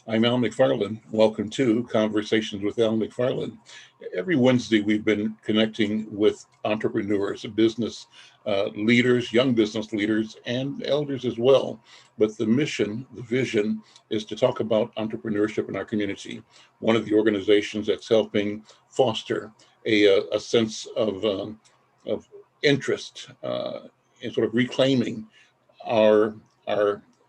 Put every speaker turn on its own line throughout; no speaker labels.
I'm Al McFarlane. Welcome to Conversations with Al McFarlane. Every Wednesday, we've been connecting with entrepreneurs, business leaders, young business leaders, and elders as well. But the mission, the vision, is to talk about entrepreneurship in our community. One of the organizations that's helping foster a sense of interest in sort of reclaiming our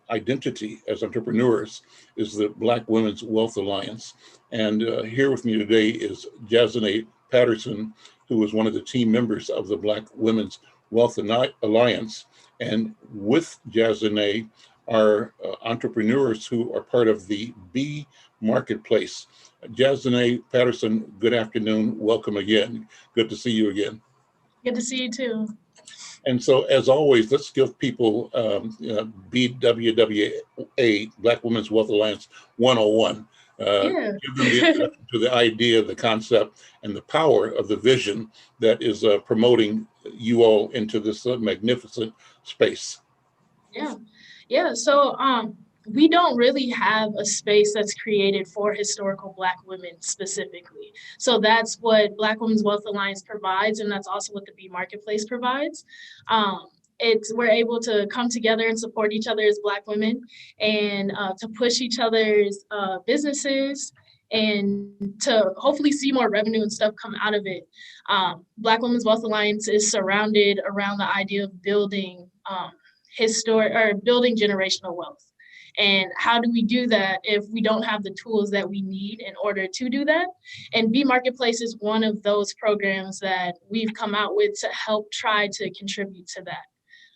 identity as entrepreneurs is the Black Women's Wealth Alliance. And here with me today is Jazinae Patterson, who is one of the team members of the Black Women's Wealth Alliance. And with Jazinae are entrepreneurs who are part of the B Marketplace. Jazinae Patterson, good afternoon. Welcome again. Good to see you again.
Good to see you too.
And so, as always, let's give people BWWA, Black Women's Wealth Alliance 101. Give them the introduction to the idea, the concept, and the power of the vision that is promoting you all into this magnificent space.
Yeah. So, we don't really have a space that's created for historical Black women specifically. So that's what Black Women's Wealth Alliance provides, and that's also what the B Marketplace provides. We're able to come together and support each other as Black women and to push each other's businesses and to hopefully see more revenue and stuff come out of it. Black Women's Wealth Alliance is surrounded around the idea of building building generational wealth. And how do we do that if we don't have the tools that we need in order to do that? And B Marketplace is one of those programs that we've come out with to help try to contribute to that.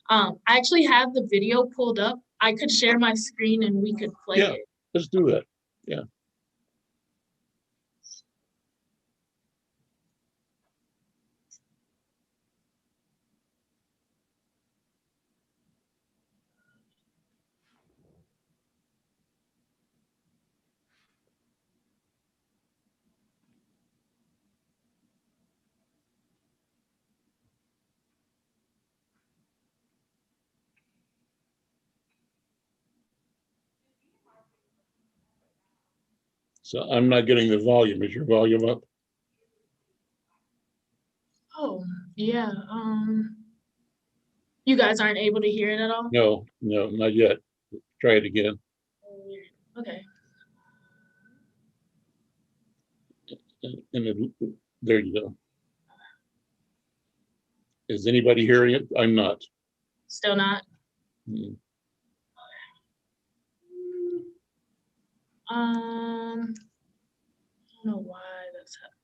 I actually have the video pulled up. I could share my screen and we could play it.
Let's do that. Yeah. So I'm not getting the volume. Is your volume up?
Oh, yeah. You guys aren't able to hear it at all?
No, not yet. Try it again.
Okay.
And there you go. Is anybody hearing it? I'm not.
Still not? I don't know why that's happening.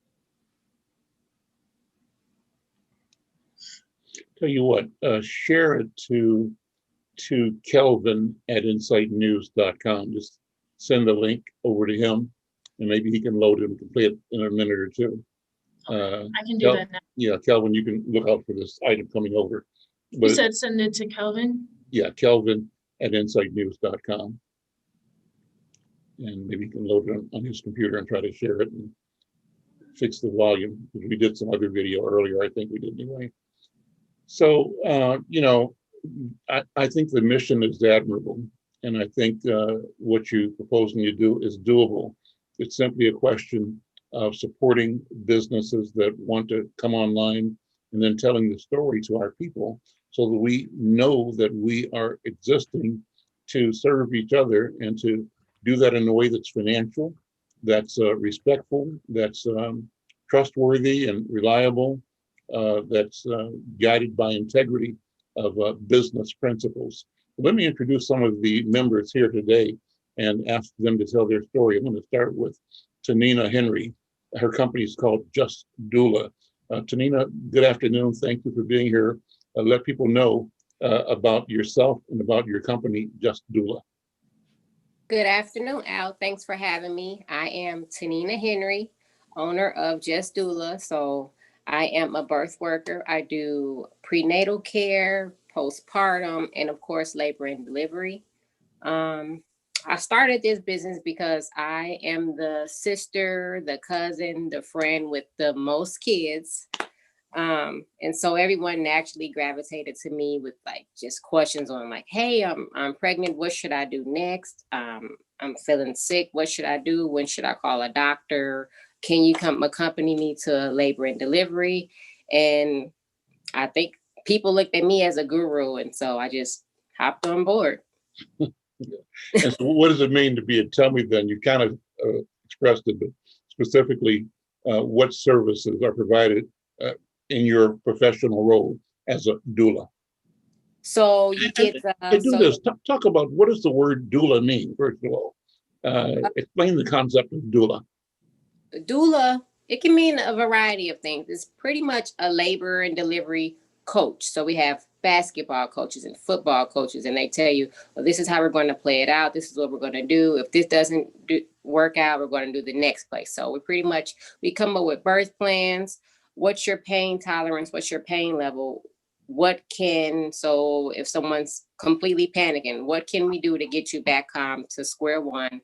Tell you what, share it to Kelvin at insightnews.com. Just send the link over to him and maybe he can load it and complete it in a minute or two.
I can do that now.
Yeah, Kelvin, you can look out for this item coming over.
But you said send it to Kelvin?
Yeah, Kelvin at insightnews.com. And maybe he can load it on his computer and try to share it and fix the volume. We did some other video earlier, I think we did anyway. So, I think the mission is admirable. And I think what you're proposing to do is doable. It's simply a question of supporting businesses that want to come online and then telling the story to our people so that we know that we are existing to serve each other and to do that in a way that's financial, that's respectful, that's trustworthy and reliable, that's guided by integrity of business principles. Let me introduce some of the members here today and ask them to tell their story. I'm going to start with Tanina Henry. Her company is called Just Doula. Tanina, good afternoon. Thank you for being here. Let people know about yourself and about your company, Just Doula.
Good afternoon, Al. Thanks for having me. I am Tanina Henry, owner of Just Doula. So I am a birth worker. I do prenatal care, postpartum, and of course, labor and delivery. I started this business because I am the sister, the cousin, the friend with the most kids. And so everyone naturally gravitated to me with like just questions on like, hey, I'm pregnant. What should I do next? I'm feeling sick. What should I do? When should I call a doctor? Can you come accompany me to labor and delivery? And I think people looked at me as a guru. And so I just hopped on board.
And so what does it mean to be a tummy then? You kind of expressed it, but specifically what services are provided in your professional role as a doula?
So you get
talk about what does the word doula mean, first of all. Explain the concept of doula.
Doula, it can mean a variety of things. It's pretty much a labor and delivery coach. So we have basketball coaches and football coaches, and they tell you, well, this is how we're going to play it out. This is what we're going to do. If this doesn't work out, we're going to do the next play. So we come up with birth plans. What's your pain tolerance? What's your pain level? So if someone's completely panicking, what can we do to get you back calm to square one,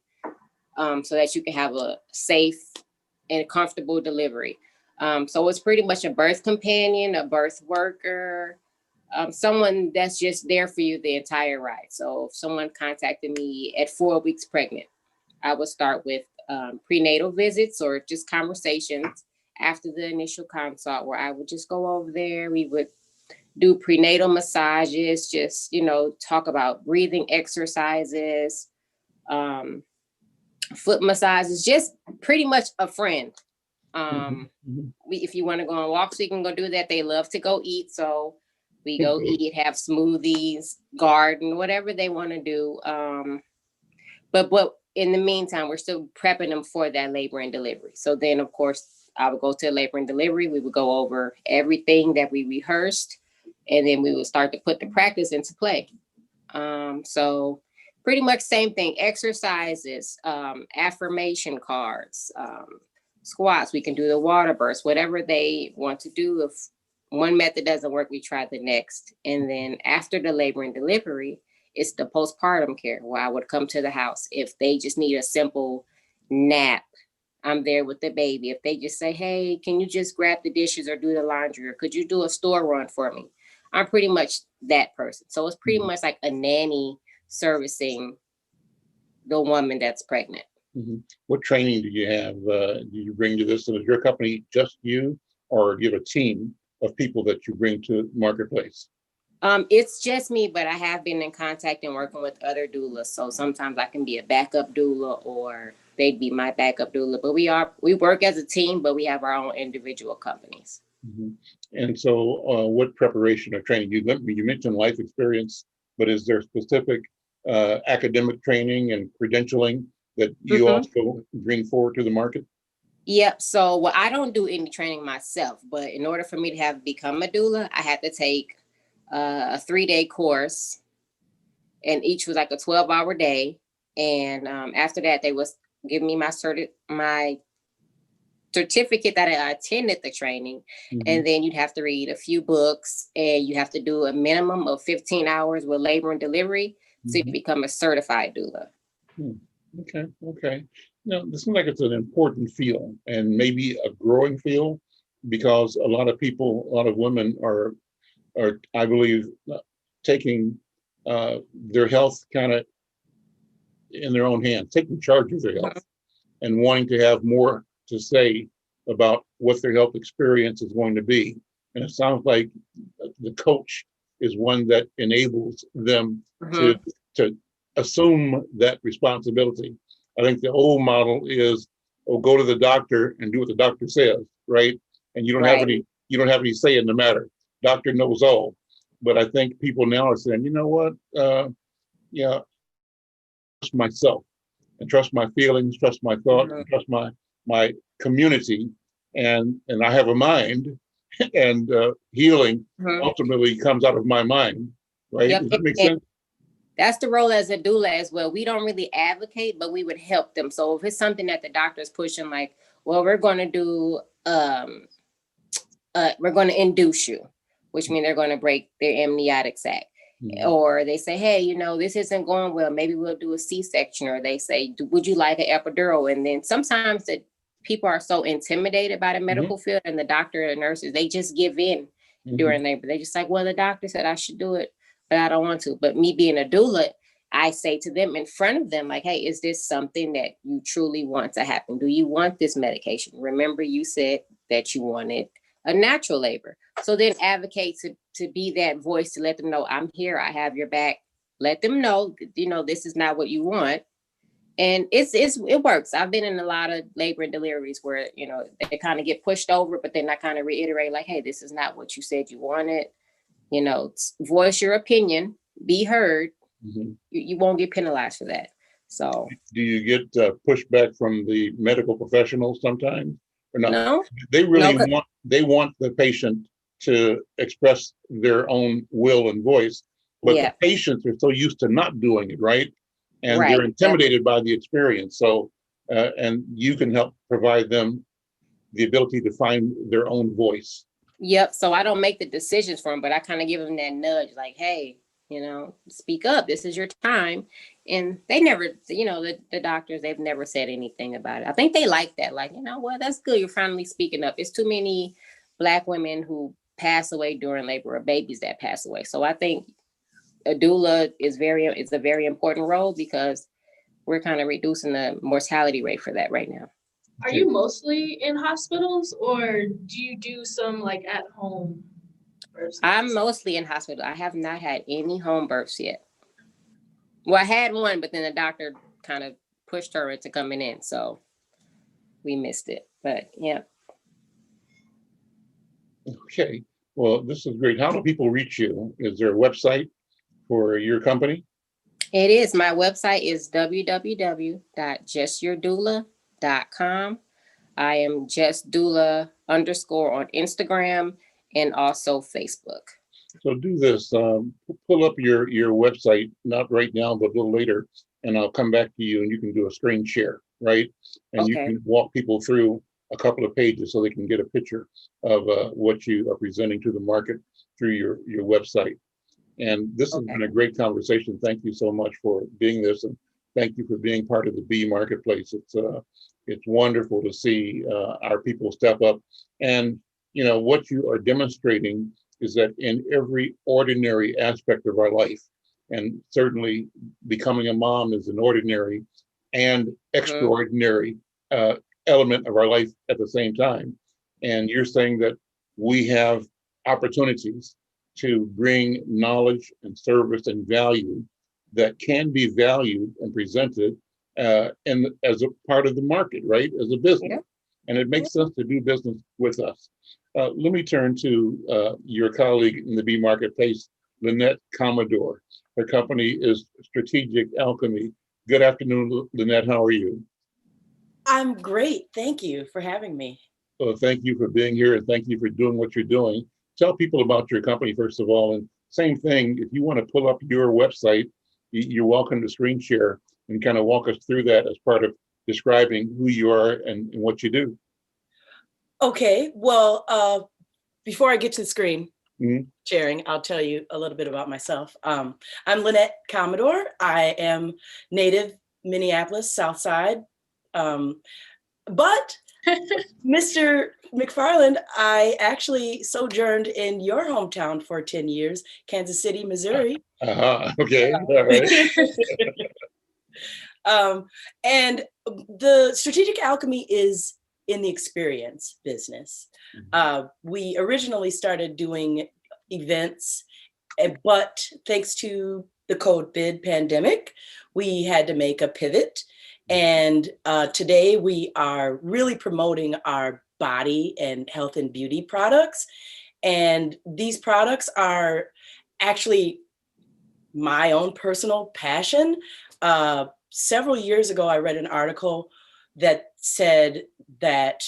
so that you can have a safe and comfortable delivery? So it's pretty much a birth companion, a birth worker, someone that's just there for you the entire ride. So if someone contacted me at 4 weeks pregnant, I would start with prenatal visits or just conversations after the initial consult, where I would just go over there. We would do prenatal massages, just, talk about breathing exercises, foot massages, just pretty much a friend. If you want to go on walks, we can go do that. They love to go eat. So we go eat, have smoothies, garden, whatever they want to do. But in the meantime, we're still prepping them for that labor and delivery. So then, of course, I would go to labor and delivery. We would go over everything that we rehearsed, and then we would start to put the practice into play. So pretty much same thing, exercises, affirmation cards, squats. We can do the water burst, whatever they want to do. If one method doesn't work, we try the next. And then after the labor and delivery, it's the postpartum care, where I would come to the house. If they just need a simple nap, I'm there with the baby. If they just say, hey, can you just grab the dishes or do the laundry, or could you do a store run for me? I'm pretty much that person. So it's pretty much like a nanny servicing the woman that's pregnant.
What training do you have? Do you bring to this? And is your company just you, or do you have a team of people that you bring to marketplace?
It's just me, but I have been in contact and working with other doulas. So sometimes I can be a backup doula, or they'd be my backup doula. But we work as a team, but we have our own individual companies.
And so what preparation or training? You mentioned life experience, but is there specific academic training and credentialing that you also bring forward to the market?
Yep. So I don't do any training myself, but in order for me to become a doula, I had to take a 3-day course, and each was like a 12-hour day. And after that, they was giving me my certificate that I attended the training. And then you'd have to read a few books, and you have to do a minimum of 15 hours with labor and delivery to become a certified doula.
Okay. Now, this seems like it's an important field, and maybe a growing field, because a lot of women are I believe, taking their health kind of in their own hands, taking charge of their health, and wanting to have more to say about what their health experience is going to be. And it sounds like the coach is one that enables them to assume that responsibility. I think the old model is, go to the doctor and do what the doctor says, right? And you don't have any say in the matter. Doctor knows all. But I think people now are saying, you know what? Trust myself, and trust my feelings, trust my thoughts, and trust my community, and I have a mind, and healing ultimately comes out of my mind, right? Does that make sense?
That's the role as a doula as well. We don't really advocate, but we would help them. So if it's something that the doctor's pushing, like, well, we're going to do, we're going to induce you, which means they're going to break their amniotic sac. Or they say, hey, this isn't going well. Maybe we'll do a C-section. Or they say, would you like an epidural? And then sometimes the people are so intimidated by the medical field, and the doctor and nurses, they just give in during labor. They just like, well, the doctor said I should do it, but I don't want to. But me being a doula, I say to them in front of them, like, hey, is this something that you truly want to happen? Do you want this medication? Remember, you said that you wanted a natural labor. So then advocate to be that voice to let them know, I'm here, I have your back. Let them know, this is not what you want. And it works. I've been in a lot of labor and deliveries where, they kind of get pushed over, but then I kind of reiterate like, hey, this is not what you said you wanted. Voice your opinion, be heard. You won't get penalized for that. So
do you get pushback from the medical professionals sometimes or not?
No.
They really want the patient to express their own will and voice, but the patients are so used to not doing it, right? And they're intimidated by the experience. So, and you can help provide them the ability to find their own voice.
Yep. So I don't make the decisions for them, but I kind of give them that nudge, like, hey, speak up. This is your time. And they never, the doctors, they've never said anything about it. I think they like that. Like, that's good. You're finally speaking up. It's too many Black women who pass away during labor or babies that pass away. So I think a doula is a very important role because we're kind of reducing the mortality rate for that right now.
Are you mostly in hospitals or do you do some like at home births?
I'm mostly in hospital. I have not had any home births yet. Well, I had one, but then the doctor kind of pushed her into coming in. So we missed it, but yeah.
Okay. Well, this is great. How do people reach you? Is there a website for your company?
It is. My website is www.justyourdoula.com. I am justdoula_ on Instagram and also Facebook.
So do this, pull up your website, not right now, but a little later, and I'll come back to you and you can do a screen share, right? And you can walk people through a couple of pages so they can get a picture of what you are presenting to the market through your website. And this has been a great conversation. Thank you so much for being this, and thank you for being part of the bee marketplace. It's wonderful to see our people step up. And what you are demonstrating is that in every ordinary aspect of our life, and certainly becoming a mom is an ordinary and extraordinary element of our life at the same time. And you're saying that we have opportunities to bring knowledge and service and value that can be valued and presented and as a part of the market, right? As a business. And it makes sense to do business with us. Let me turn to your colleague in the bee marketplace, Lynette Commodore. Her company is Strategic Alchemy. Good afternoon, Lynette. How are you?
I'm great. Thank you for having me.
Well, thank you for being here and thank you for doing what you're doing. Tell people about your company, first of all. And same thing, if you want to pull up your website, you're welcome to screen share and kind of walk us through that as part of describing who you are and what you do.
Okay, well, before I get to the screen sharing, I'll tell you a little bit about myself. I'm Lynette Commodore. I am native Minneapolis, South Side. But Mr. McFarlane, I actually sojourned in your hometown for 10 years, Kansas City, Missouri.
Okay, all right.
And the Strategic Alchemy is in the experience business. We originally started doing events, but thanks to the COVID pandemic, we had to make a pivot. And today we are really promoting our body and health and beauty products. And these products are actually my own personal passion. Several years ago, I read an article that said that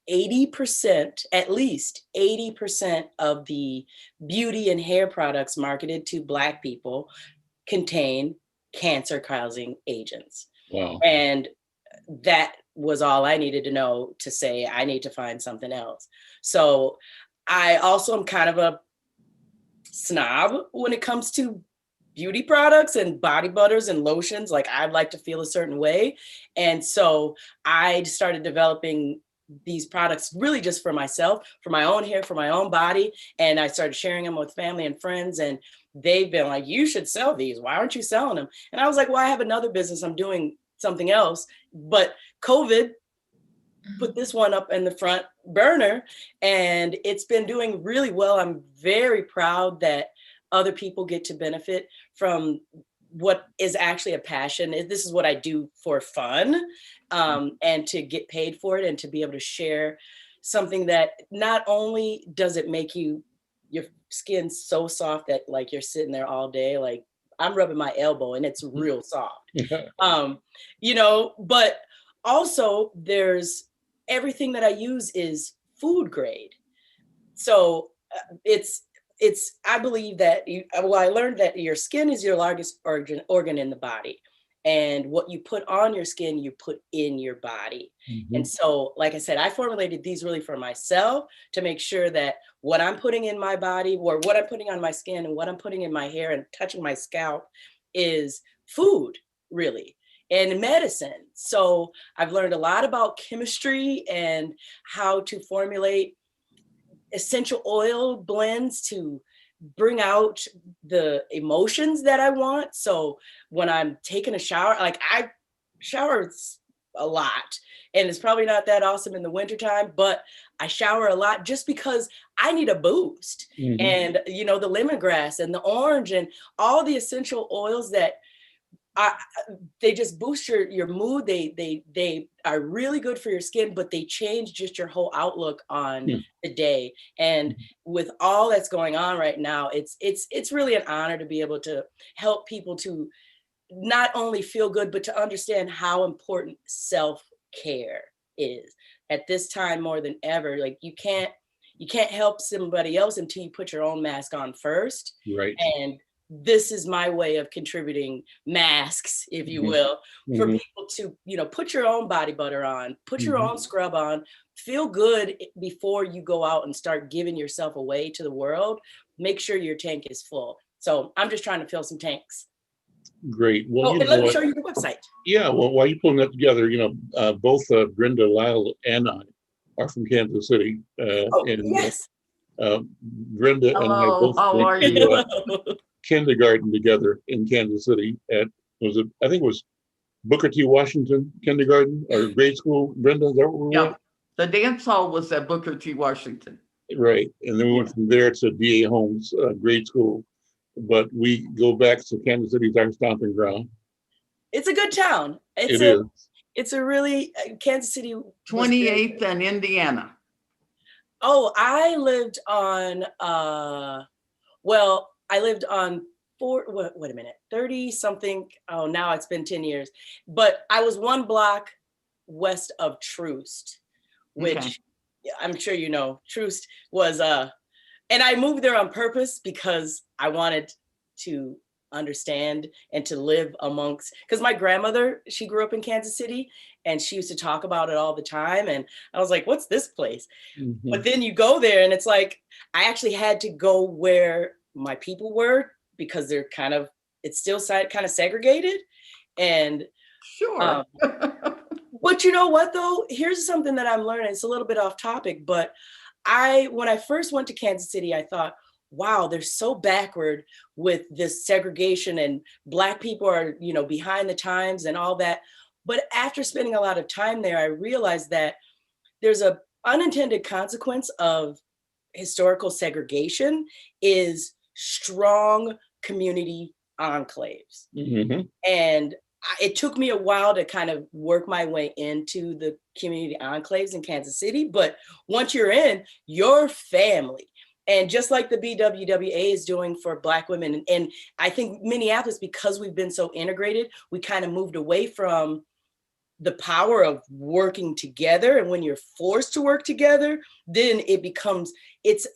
80%, at least 80% of the beauty and hair products marketed to Black people contain cancer-causing agents.
Wow.
And that was all I needed to know to say, I need to find something else. So I also am kind of a snob when it comes to beauty products and body butters and lotions. Like, I'd like to feel a certain way. And so I started developing these products really just for myself, for my own hair, for my own body. And I started sharing them with family and friends. And they've been like, you should sell these. Why aren't you selling them? And I was like, well, I have another business. I'm doing something else. But COVID put this one up in the front burner, and it's been doing really well. I'm very proud that other people get to benefit from what is actually a passion. This is what I do for fun, and to get paid for it and to be able to share something that not only does it make your skin so soft that like you're sitting there all day, like I'm rubbing my elbow and it's real soft, you know, but also there's everything that I use is food grade. So I believe that I learned that your skin is your largest organ in the body. And what you put on your skin, you put in your body. And so, like I said, I formulated these really for myself to make sure that what I'm putting in my body, or what I'm putting on my skin and what I'm putting in my hair and touching my scalp is food, really, and medicine. So I've learned a lot about chemistry and how to formulate essential oil blends to bring out the emotions that I want. So when I'm taking a shower, like I shower a lot, and it's probably not that awesome in the wintertime, but I shower a lot just because I need a boost. And, you know, the lemongrass and the orange and all the essential oils that they just boost your mood. They are really good for your skin, but they change just your whole outlook on the day. And with all that's going on right now, it's really an honor to be able to help people to not only feel good, but to understand how important self-care is at this time more than ever. Like you can't help somebody else until you put your own mask on first.
Right.
And this is my way of contributing masks, if you will, for people to, you know, put your own body butter on, put your own scrub on, feel good before you go out and start giving yourself away to the world. Make sure your tank is full. So I'm just trying to fill some tanks.
Great. Well,
and let me show you the website.
Yeah. Well, while you're pulling that together, you know, both Brenda, Lyle, and I are from Kansas City.
Yes.
Brenda and I both went to kindergarten together in Kansas City at I think it was Booker T. Washington kindergarten or grade school. Brenda, is that what we were?
The dance hall was at Booker T. Washington.
Right. And then we went from there to D.A. Holmes grade school. But we go back to Kansas City's our stomping ground.
It's a good town. It's a really Kansas City.
28th and Indiana.
Oh, I lived on I lived on 30 something. Oh, now it's been 10 years. But I was one block west of Troost, which I'm sure you know, Troost was and I moved there on purpose because I wanted to understand and to live amongst, because my grandmother, she grew up in Kansas City and she used to talk about it all the time. And I was like, what's this place? But then you go there and it's like, I actually had to go where my people were because they're it's still kind of segregated. And
sure.
But you know what though? Here's something that I'm learning. It's a little bit off topic, but when I first went to Kansas City, I thought, wow, they're so backward with this segregation and Black people are, you know, behind the times and all that. But after spending a lot of time there, I realized that there's a unintended consequence of historical segregation is strong community enclaves. And it took me a while to kind of work my way into the community enclaves in Kansas City. But once you're in, your family. And just like the BWWA is doing for Black women. And I think Minneapolis, because we've been so integrated, we kind of moved away from the power of working together. And when you're forced to work together, then it becomes, it's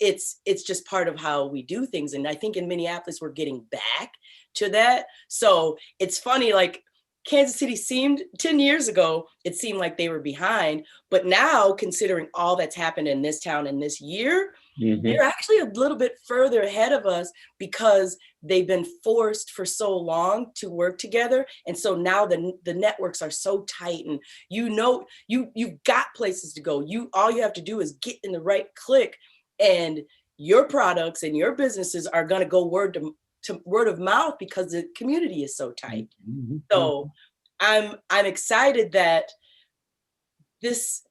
just part of how we do things. And I think in Minneapolis, we're getting back to that. So it's funny, like Kansas City seemed 10 years ago, it seemed like they were behind. But now, considering all that's happened in this town in this year, they're actually a little bit further ahead of us because they've been forced for so long to work together. And so now the networks are so tight, and you've got places to go. All you have to do is get in the right click, and your products and your businesses are going to go word of mouth because the community is so tight. So I'm excited that this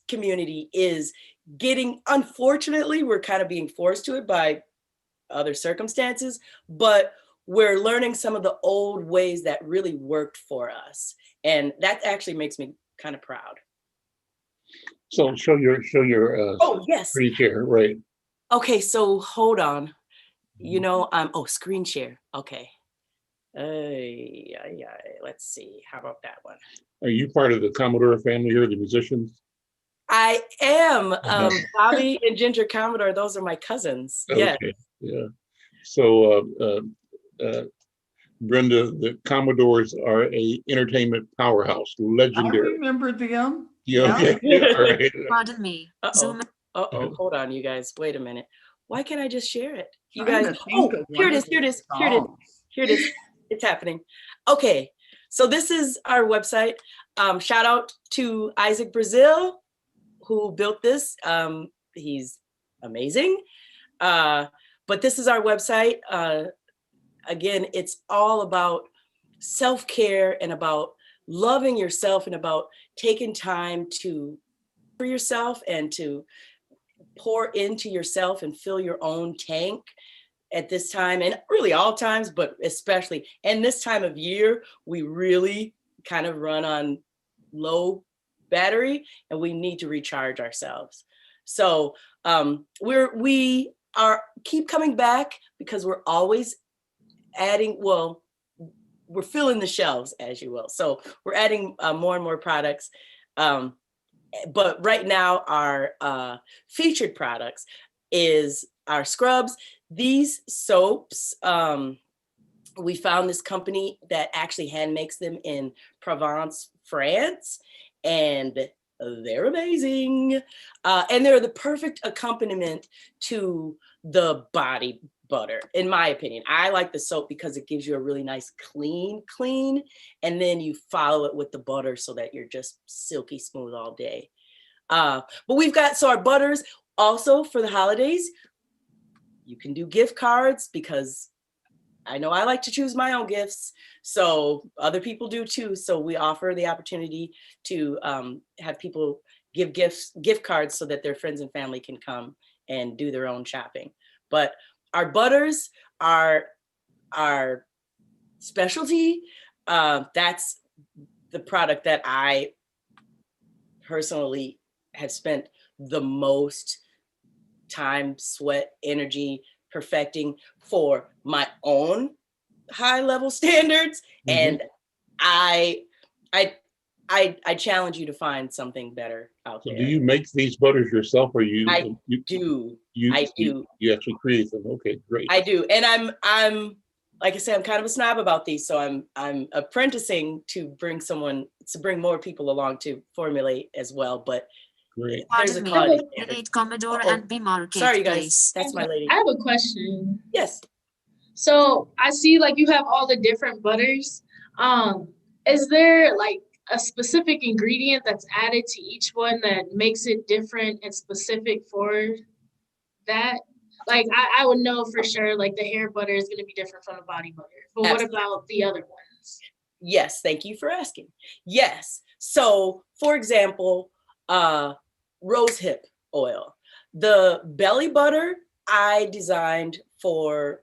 community is getting, unfortunately, we're kind of being forced to it by other circumstances, but we're learning some of the old ways that really worked for us. And that actually makes me kind of proud.
So show your
oh, yes.
screen share, right.
Okay, so hold on. Screen share. Okay. Let's see. How about that one?
Are you part of the Commodore family or the musicians?
I am. Bobby and Ginger Commodore, those are my cousins.
Okay. Yeah. So Brenda, the Commodores are a entertainment powerhouse, legendary.
I remember them.
Yeah, okay. Yeah, all right.
Pardon me. Zoom.
Hold on, you guys. Wait a minute. Why can't I just share it? You
Trying
guys.
to think of
Here
one
it
of
is. Here it
the
is. Here it is.
songs.
Here it is. It's happening. Okay. So this is our website. Shout out to Isaac Brazil, who built this. He's amazing. But this is our website. Again, it's all about self-care and about loving yourself and about taking time for yourself and to pour into yourself and fill your own tank at this time, and really all times, but especially in this time of year, we really kind of run on low battery and we need to recharge ourselves. So we keep coming back because we're always adding, we're filling the shelves, as you will. So we're adding more and more products. But right now our featured products is our scrubs. These soaps, we found this company that actually hand makes them in Provence, France, and they're amazing. And they're the perfect accompaniment to the body butter, in my opinion. I like the soap because it gives you a really nice clean, and then you follow it with the butter so that you're just silky smooth all day. But we've got, so our butters also for the holidays, you can do gift cards because I know I like to choose my own gifts. So other people do too. So we offer the opportunity to have people give gift cards so that their friends and family can come and do their own shopping. But our butters are our specialty. That's the product that I personally have spent the most time, sweat, energy perfecting for my own high level standards. And I challenge you to find something better out there.
Do you make these butters yourself, or you?
I do. You
actually create them. Okay, great.
I do, and I'm like I said, I'm kind of a snob about these, so I'm apprenticing to bring more people along to formulate as well. But
great.
There's a
Pardon me. Commodore and B Market.
Sorry, you guys. That's my lady.
I have a question.
Yes.
So I see like you have all the different butters. Is there like a specific ingredient that's added to each one that makes it different and specific for that? Like I would know for sure like the hair butter is going to be different from the body butter. But
Absolutely.
What about the other ones?
Yes, thank you for asking. Yes. So for example, rosehip oil. The belly butter I designed for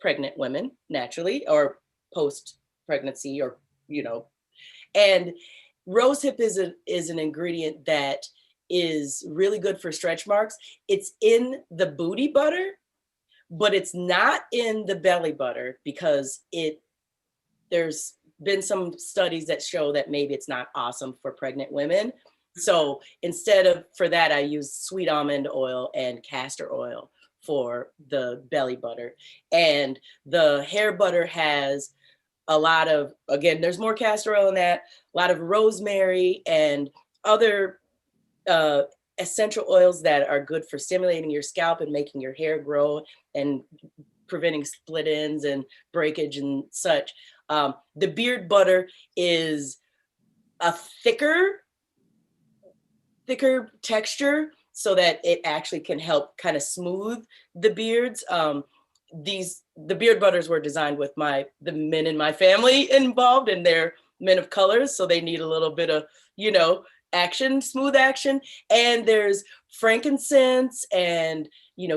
pregnant women naturally, or post-pregnancy, or and rosehip is an ingredient that is really good for stretch marks. It's in the booty butter, but it's not in the belly butter because there's been some studies that show that maybe it's not awesome for pregnant women. So for that, I use sweet almond oil and castor oil for the belly butter. And the hair butter has a lot of, again, there's more castor oil in that, a lot of rosemary and other essential oils that are good for stimulating your scalp and making your hair grow and preventing split ends and breakage and such. The beard butter is a thicker texture so that it actually can help kind of smooth the beards. The beard butters were designed with the men in my family involved, and they're men of colors, so they need a little bit of, action, smooth action. And there's frankincense and,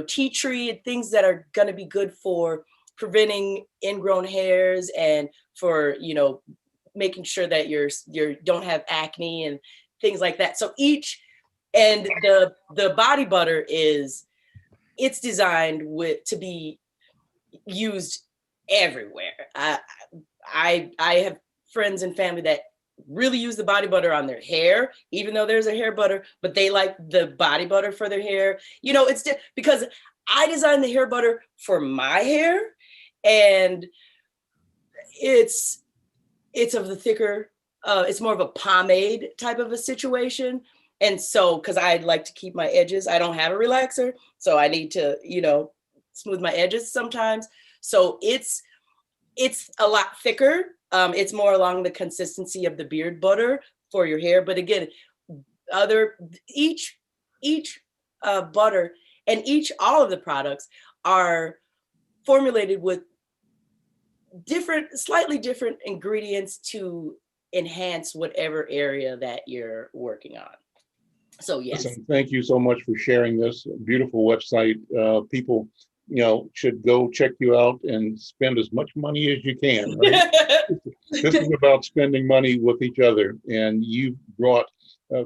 tea tree and things that are going to be good for preventing ingrown hairs and for, making sure that you don't have acne and things like that. So and the body butter it's designed to be used everywhere. I have friends and family that really use the body butter on their hair, even though there's a hair butter, but they like the body butter for their hair. It's because I designed the hair butter for my hair, and it's of the thicker, it's more of a pomade type of a situation. And so, because I like to keep my edges, I don't have a relaxer, so I need to, smooth my edges sometimes. So it's a lot thicker. It's more along the consistency of the beard butter for your hair. But again, each butter and all of the products are formulated with slightly different ingredients to enhance whatever area that you're working on. So yes.
Listen, thank you so much for sharing this beautiful website. People, should go check you out and spend as much money as you can, right? This is about spending money with each other, and you brought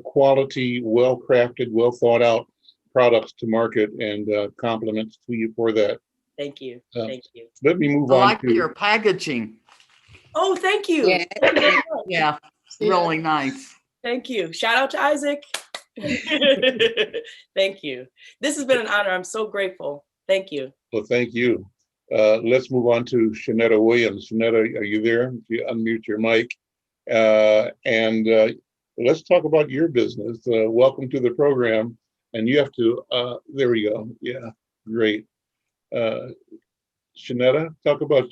quality, well-crafted, well thought out products to market, and compliments to you for that.
Thank you. Thank you.
Let me move
I
on
like
to
your packaging.
Oh, thank you.
Yeah.
Thank you very much.
Yeah, really nice.
Thank you. Shout out to Isaac. Thank you. This has been an honor. I'm so grateful. Thank you.
Well, thank you. Let's move on to Shanetta Williams. Shanetta, are you there? If you unmute your mic. And let's talk about your business. Welcome to the program. And you have to, there we go. Yeah, great. Shanetta, talk about,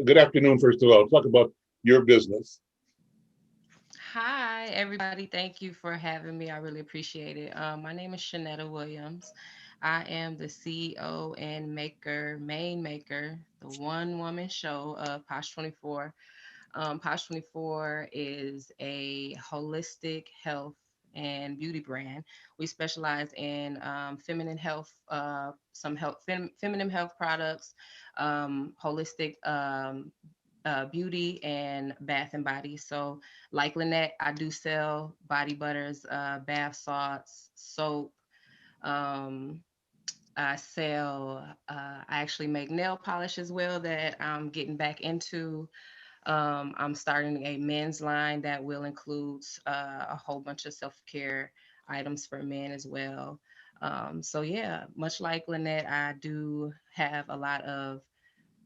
good afternoon, first of all. Talk about your business.
Hi, everybody. Thank you for having me. I really appreciate it. My name is Shanetta Williams. I am the CEO and main maker, the one-woman show of Posh 24. Posh 24 is a holistic health and beauty brand. We specialize in feminine health, feminine health products, holistic beauty, and bath and body. So like Lynette, I do sell body butters, bath salts, soap. I actually make nail polish as well that I'm getting back into. I'm starting a men's line that will include a whole bunch of self-care items for men as well. So yeah, much like Lynette, I do have a lot of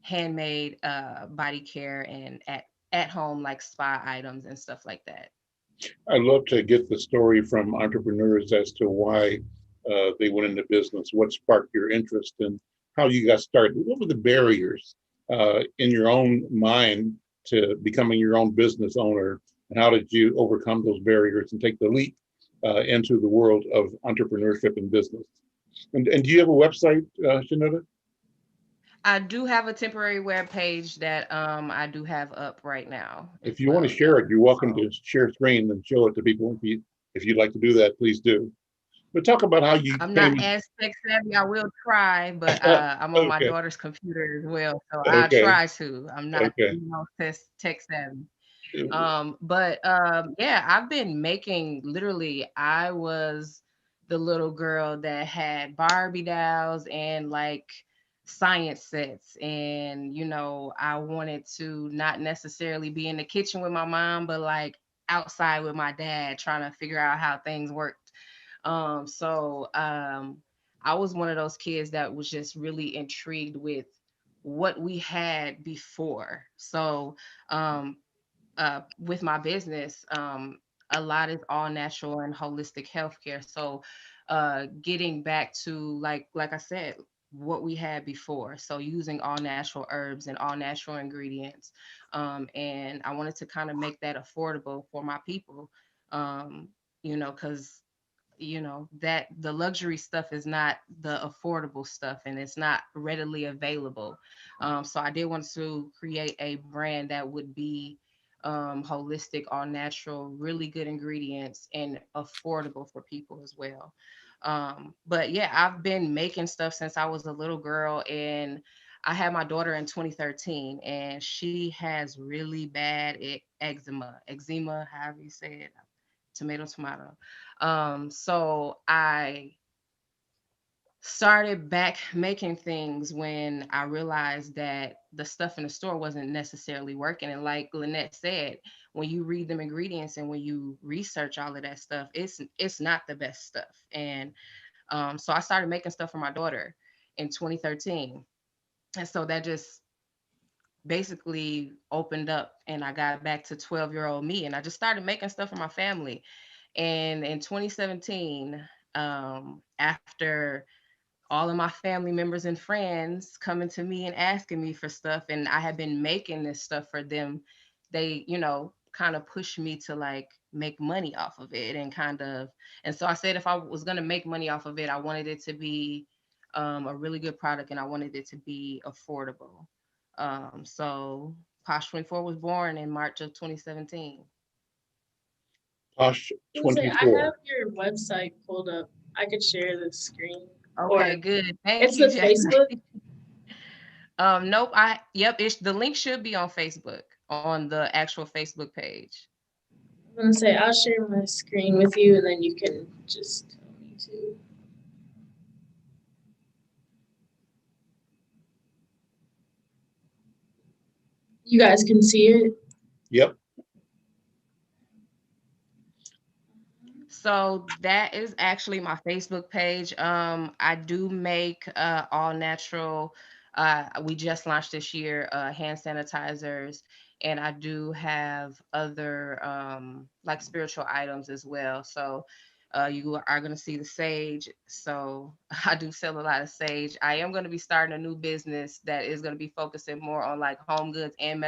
handmade body care and at home like spa items and stuff like that.
I'd love to get the story from entrepreneurs as to why they went into business, what sparked your interest, and how you got started. What were the barriers in your own mind to becoming your own business owner, and how did you overcome those barriers and take the leap into the world of entrepreneurship and business? And do you have a website, Shanetta?
I do have a temporary web page that I do have up right now.
If you want to share it, you're welcome to share screen and show it to people. If you'd like to do that, please do. But talk about how you
I'm not as tech savvy. I will try, but I'm on my daughter's computer as well, so I'll try to. I'm not tech savvy. Yeah, I've been making, literally, I was the little girl that had Barbie dolls and like science sets, and I wanted to not necessarily be in the kitchen with my mom, but like outside with my dad trying to figure out how things worked. I was one of those kids that was just really intrigued with what we had before. So with my business, a lot is all natural and holistic healthcare. So getting back to like I said, what we had before. So using all natural herbs and all natural ingredients. And I wanted to kind of make that affordable for my people. Because that the luxury stuff is not the affordable stuff and it's not readily available. So I did want to create a brand that would be holistic, all natural, really good ingredients and affordable for people as well. But yeah, I've been making stuff since I was a little girl, and I had my daughter in 2013, and she has really bad eczema, however you say it, tomato. So I started back making things when I realized that the stuff in the store wasn't necessarily working. And like Lynette said, when you read them ingredients and when you research all of that stuff, it's not the best stuff. And so I started making stuff for my daughter in 2013. And so that just basically opened up and I got back to 12-year-old me and I just started making stuff for my family. And in 2017, after all of my family members and friends coming to me and asking me for stuff, and I had been making this stuff for them, they, kind of pushed me to like make money off of it and so I said if I was going to make money off of it, I wanted it to be a really good product and I wanted it to be affordable. So Posh 24 was born in March of 2017.
Posh
I was gonna say, I
24.
have your website pulled up. I could share the screen.
Okay,
Or
good. Thank
it's
you,
the
Jazinae.
Facebook.
Nope. Yep. The link should be on Facebook, on the actual Facebook page.
I'm gonna say I'll share my screen with you, and then you can just tell me to. You guys can see it.
Yep.
So that is actually my Facebook page. I do make all natural. We just launched this year hand sanitizers, and I do have other like spiritual items as well. So you are going to see the sage. So I do sell a lot of sage. I am going to be starting a new business that is going to be focusing more on like home goods and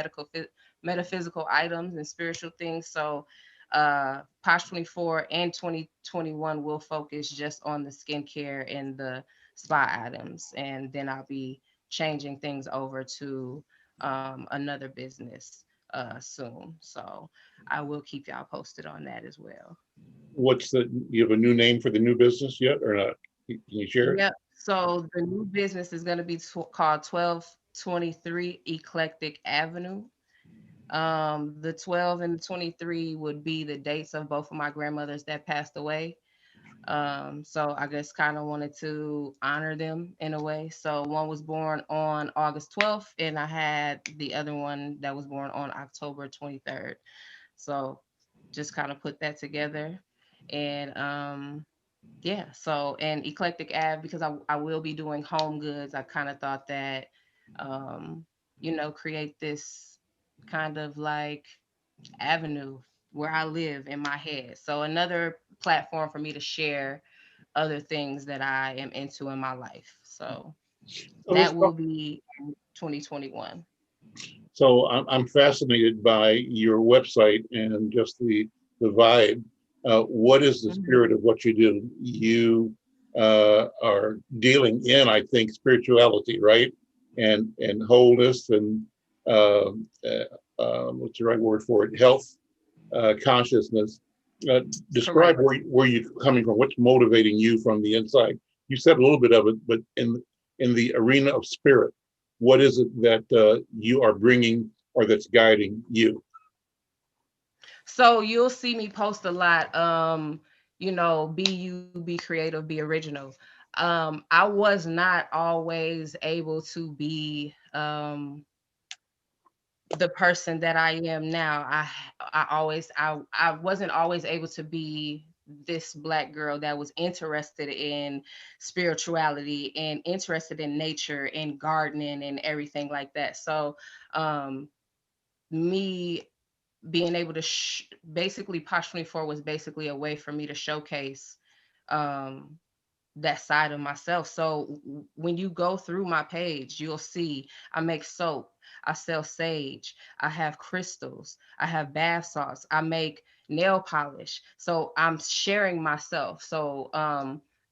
metaphysical items and spiritual things. So Posh 24 and 2021 will focus just on the skincare and the spa items. And then I'll be changing things over to another business soon. So I will keep y'all posted on that as well.
You have a new name for the new business yet or not? Can you share it?
Yep. So the new business is going to be called 1223 Eclectic Avenue. The 12 and the 23 would be the dates of both of my grandmothers that passed away. So I just kind of wanted to honor them in a way. So one was born on August 12th, and I had the other one that was born on October 23rd. So just kind of put that together. And yeah, so and Eclectic Ave, because I will be doing home goods, I kind of thought that, um, create this kind of like avenue where I live in my head. So another platform for me to share other things that I am into in my life. So
So let's
that will
talk.
be in 2021.
So I'm fascinated by your website and just the vibe. What is the
Mhm.
spirit of what you do? You are dealing in, I think, spirituality, right? And wholeness and what's the right word for it? Health, consciousness. Describe
Correct.
where you're coming from. What's motivating you from the inside? You said a little bit of it, but in the arena of spirit, what is it that you are bringing or that's guiding you?
So you'll see me post a lot. Be you, be creative, be original. I was not always able to be the person that I am now. I wasn't always able to be this Black girl that was interested in spirituality and interested in nature and gardening and everything like that. So um me being able to basically Posh 24 was basically a way for me to showcase um that side of myself. So when you go through my page, you'll see I make soap, I sell sage, I have crystals, I have bath salts, I make nail polish. So I'm sharing myself. So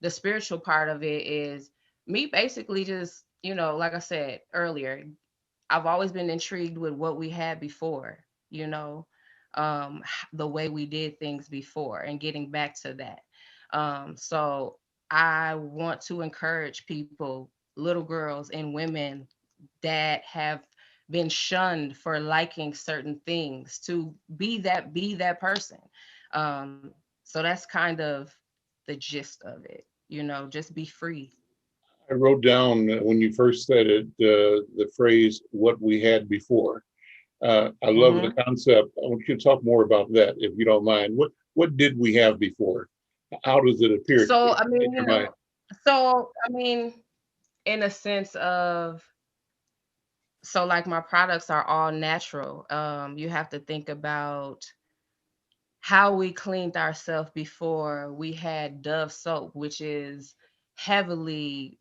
the spiritual part of it is me basically just, like I said earlier, I've always been intrigued with what we had before, the way we did things before and getting back to that. So I want to encourage people, little girls and women that have been shunned for liking certain things to be that person. So that's kind of the gist of it, just be free.
I wrote down when you first said it, the phrase "what we had before." I love the concept. I want you to talk more about that, if you don't mind. What did we have before? How does it appear
So I
in
mean,
your mind?
in a sense of, so like my products are all natural. You have to think about how we cleaned ourselves before. We had Dove soap, which is heavily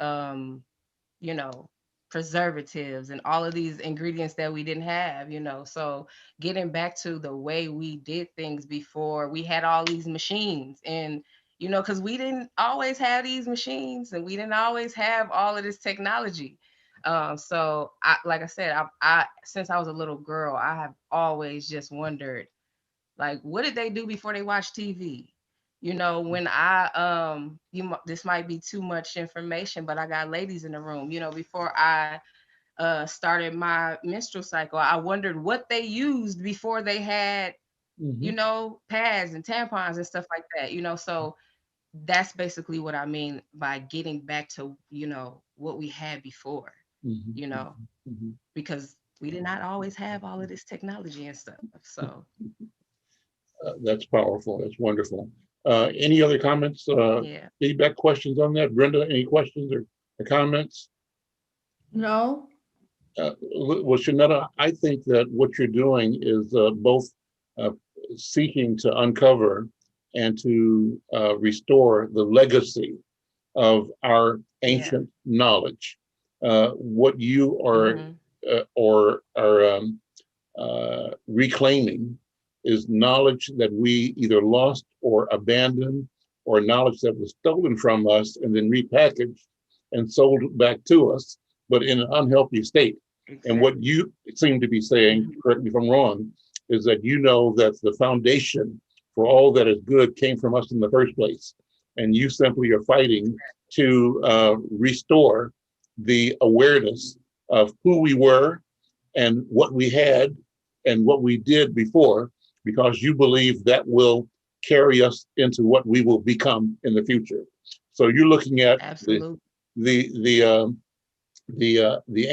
you know, preservatives and all of these ingredients that we didn't have. So getting back to the way we did things before, we had all these machines and because we didn't always have these machines and we didn't always have all of this technology. So like I said, I since I was a little girl, I have always just wondered, like, what did they do before they watched TV? When this might be too much information, but I got ladies in the room. Before I started my menstrual cycle, I wondered what they used before they had, pads and tampons and stuff like that. So that's basically what I mean by getting back to, what we had before,
Mhm,
you know,
mhm.
because we did not always have all of this technology and stuff. So
That's powerful. That's wonderful. Any other comments,
yeah.
feedback, questions on that? Brenda, any questions or comments?
No.
Well, Shanetta, I think that what you're doing is both uh, seeking to uncover and to restore the legacy of our
Yeah.
ancient knowledge. What you are
Hmm.
or are reclaiming is knowledge that we either lost or abandoned, or knowledge that was stolen from us and then repackaged and sold back to us, but in an unhealthy state. And what
Exactly.
you seem to be saying,
Hmm.
correct me if I'm wrong, is that you know that the foundation for all that is good came from us in the first place. And you simply are fighting to restore the awareness of who we were and what we had and what we did before, because you believe that will carry us into what we will become in the future. So you're looking at
Absolutely.
the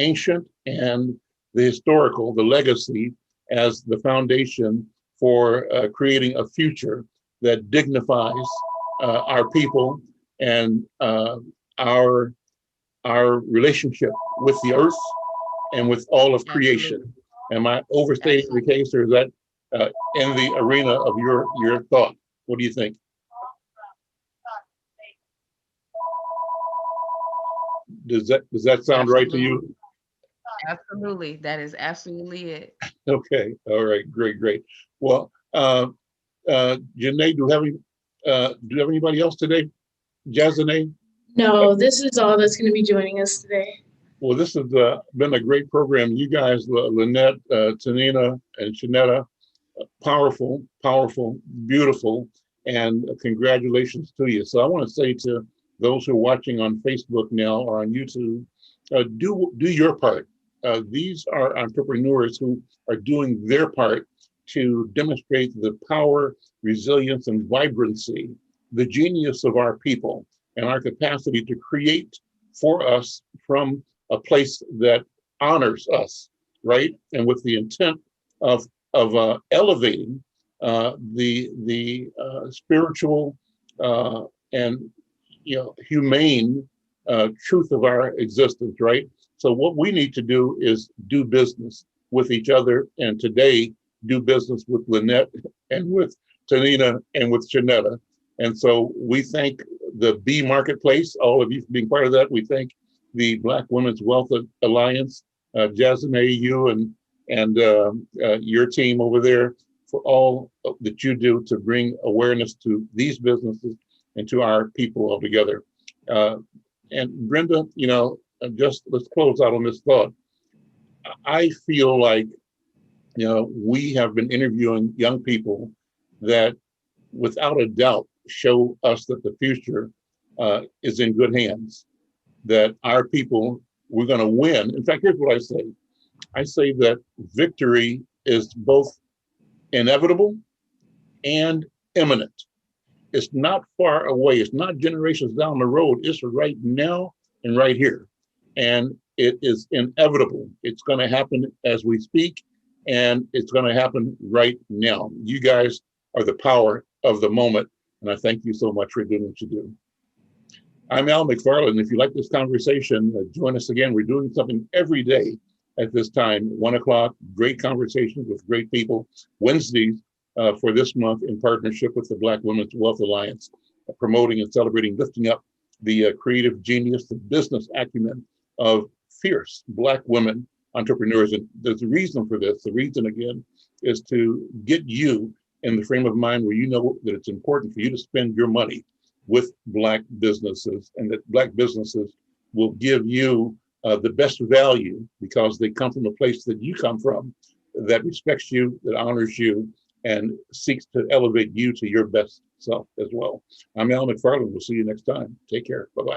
ancient and the historical, the legacy, as the foundation for creating a future that dignifies our people and our our relationship with the earth and with all of creation.
Absolutely.
Am I overstating the
Absolutely.
case, or is that in the arena of your thought? What do you think? Does that sound right to
Absolutely.
you?
Absolutely. That is absolutely it.
Okay. All right. Great. Great. Well, Janae, do you have anybody else today? Jazinae?
No, this is all that's going to be joining us today.
Well, this has been a great program. You guys, Lynette, Tanina, and Shanetta, powerful, powerful, beautiful, and congratulations to you. So I want to say to those who are watching on Facebook now or on YouTube, do your part. These are entrepreneurs who are doing their part to demonstrate the power, resilience, and vibrancy, the genius of our people, and our capacity to create for us from a place that honors us, right? And with the intent of elevating the spiritual and humane truth of our existence, right? So what we need to do is do business with each other, and today do business with Lynette and with Tanina and with Shanetta, And so we thank the B Marketplace, all of you for being part of that. We thank the Black Women's Wealth Alliance, Jazinae, you and your team over there for all that you do to bring awareness to these businesses and to our people altogether. And Brenda, just let's close out on this thought. I feel like, we have been interviewing young people that without a doubt show us that the future is in good hands, that our people, we're going to win. In fact, here's what I say. I say that victory is both inevitable and imminent. It's not far away. It's not generations down the road. It's right now and right here. And it is inevitable. It's going to happen as we speak, and it's going to happen right now. You guys are the power of the moment, and I thank you so much for doing what you do. I'm Al McFarlane. If you like this conversation, join us again. We're doing something every day at this time, 1 o'clock, great conversations with great people. Wednesdays for this month in partnership with the Black Women's Wealth Alliance, promoting and celebrating, lifting up the creative genius, the business acumen of fierce Black women entrepreneurs. And there's a reason for this. The reason, again, is to get you in the frame of mind where you know that it's important for you to spend your money with Black businesses, and that Black businesses will give you the best value because they come from a place that you come from, that respects you, that honors you, and seeks to elevate you to your best self as well. I'm Al McFarlane. We'll see you next time. Take care. Bye-bye.